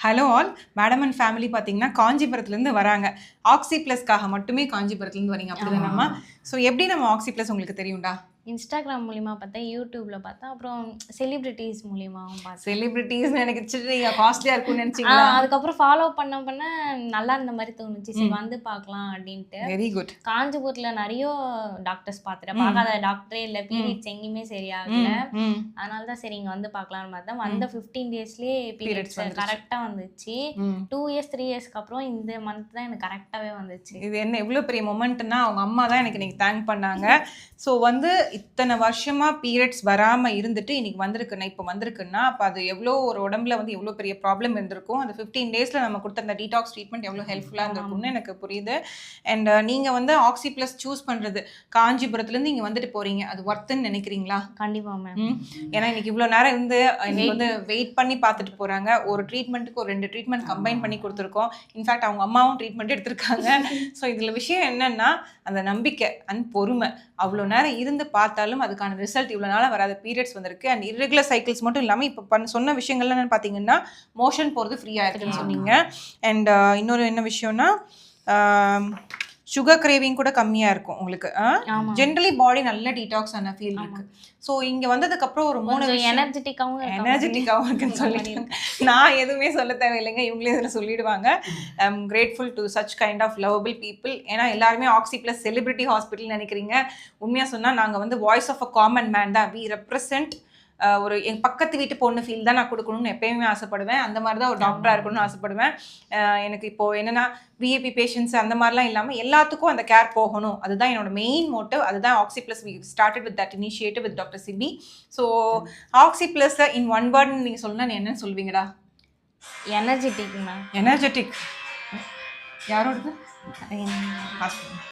Hello all. Madam and family பார்த்தீங்கன்னா காஞ்சிபுரத்துலேருந்து வராங்க. Oxy ப்ளஸ்க்காக மட்டுமே காஞ்சிபுரத்துலேருந்து வரீங்க அப்படிதானம்மா? ஸோ எப்படி நம்ம ஆக்ஸி ப்ளஸ் உங்களுக்கு தெரியும்டா? இன்ஸ்டாகிராம் மூலியமா பார்த்தேன், யூடியூப்ல பார்த்தேன், அப்புறம் செலிபிரிட்டிஸ் மூலியமாவும் பார்த்தேன். செலிபிரிட்டிஸ்னு எனக்கு காஸ்ட்லியாக இருக்கும்னு நினச்சிங்களா? அதுக்கப்புறம் ஃபாலோ பண்ண நல்லா இருந்த மாதிரி தோணுச்சு. சரி வந்து பார்க்கலாம் அப்படின்ட்டு. Very good. காஞ்சிபுரத்தில் நிறைய டாக்டர்ஸ் பார்த்துட்டேன். பார்க்காத டாக்டரே இல்லை, பீரியட்ஸ் எங்கேயுமே சரியாகல. அதனால தான் சரி இங்கே வந்து பார்க்கலான்னு பார்த்தேன். வந்த 15 டேஸ்லேயே பீரியட்ஸ் கரெக்டாக வந்துச்சு. 2 இயர்ஸ் 3 இயர்ஸ்க்கு அப்புறம் இந்த மந்த் தான் எனக்கு கரெக்டாகவே வந்துச்சு. இது என்ன எவ்வளோ பெரிய மொமெண்ட்னா அவங்க அம்மா தான் எனக்கு இன்னைக்கு தேங்க் பண்ணாங்க. ஸோ வந்து இத்தனை வருஷமா பீரியட்ஸ் வராமல் இருந்துட்டு இன்னைக்கு வந்திருக்குன்னா இப்போ வந்திருக்குன்னா அப்போ அது எவ்வளோ ஒரு உடம்புல வந்து எவ்வளோ பெரிய ப்ராப்ளம் இருந்திருக்கும். அந்த 15 டேஸில் நம்ம கொடுத்த அந்த டீடாக்ஸ் ட்ரீட்மெண்ட் எவ்வளோ ஹெல்ப்ஃபுல்லாக இருந்திருக்கும்னு எனக்கு புரியுது. அண்ட் நீங்கள் வந்து ஆக்ஸி ப்ளஸ் சூஸ் பண்ணுறது காஞ்சிபுரத்துலேருந்து இங்கே வந்துட்டு போகிறீங்க, அது ஒர்த்துன்னு நினைக்கிறீங்களா? கண்டிப்பாக மேம். ஏன்னா இன்னைக்கு இவ்வளோ நேரம் இருந்து எனக்கு வந்து வெயிட் பண்ணி பார்த்துட்டு போகிறாங்க. ஒரு ட்ரீட்மெண்ட்டுக்கு ஒரு 2 ட்ரீட்மெண்ட் கம்பைன் பண்ணி கொடுத்துருக்கோம். இன்ஃபேக்ட் அவங்க அம்மாவும் ட்ரீட்மெண்ட் எடுத்திருக்காங்க. ஸோ இதில் விஷயம் என்னன்னா அந்த நம்பிக்கை அண்ட் பொறுமை. அவ்வளோ நேரம் இருந்து பார்த்தாலும் அதுக்கான ரிசல்ட் இவ்வளோ நாளாக வராத பீரியட்ஸ் வந்திருக்கு. அண்ட் இர்ரெகுலர் சைக்கிள்ஸ் மட்டும் இல்லாமல் இப்போ சொன்ன விஷயங்கள்லாம் என்னென்னு பார்த்தீங்கன்னா மோஷன் போகிறது ஃப்ரீயாக இருக்குன்னு சொன்னீங்க. அண்ட் இன்னொரு என்ன விஷயம்னா சுகர் கிரேவிங் கூட கம்மியாக இருக்கும் உங்களுக்கு. ஜென்ரலி பாடி நல்ல டீடாக்ஸ் ஆன ஃபீல் இருக்கு. ஸோ இங்கே வந்ததுக்கப்புறம் ஒரு 3 எனர்ஜெட்டிக்காகவும் இருக்குன்னு சொல்லிட்டு நான் எதுவுமே சொல்ல தேவையில்லைங்க, இவங்களே இதில் சொல்லிடுவாங்க. I am grateful to such kind of lovable people. ஏன்னா எல்லாருமே ஆக்ஸி ப்ளஸ் செலிபிரிட்டி ஹாஸ்பிட்டல் நினைக்கிறீங்க. உண்மையாக சொன்னால் நாங்கள் வந்து voice of a common man தான். வி ரெப்ரசன்ட் ஒரு என் பக்கத்து வீட்டு பொண்ணு ஃபீல் தான் நான் கொடுக்கணும்னு எப்பயுமே ஆசைப்படுவேன். அந்த மாதிரி தான் ஒரு டாக்டராக இருக்கணும்னு ஆசைப்படுவேன். எனக்கு இப்போது என்னென்னா விஐபி பேஷண்ட்ஸ் அந்த மாதிரிலாம் இல்லாமல் எல்லாத்துக்கும் அந்த கேர் போகணும். அதுதான் என்னோட மெயின் மோட்டிவ். அதுதான் oxy plus we started with that initiative with doctor Sibi. So oxy plus in one வேர்ட்னு நீங்கள் சொல்லணும்னா என்னன்னு சொல்வீங்கடா? எனர்ஜெட்டிக் மேம். எனர்ஜெட்டிக் யாரோடது?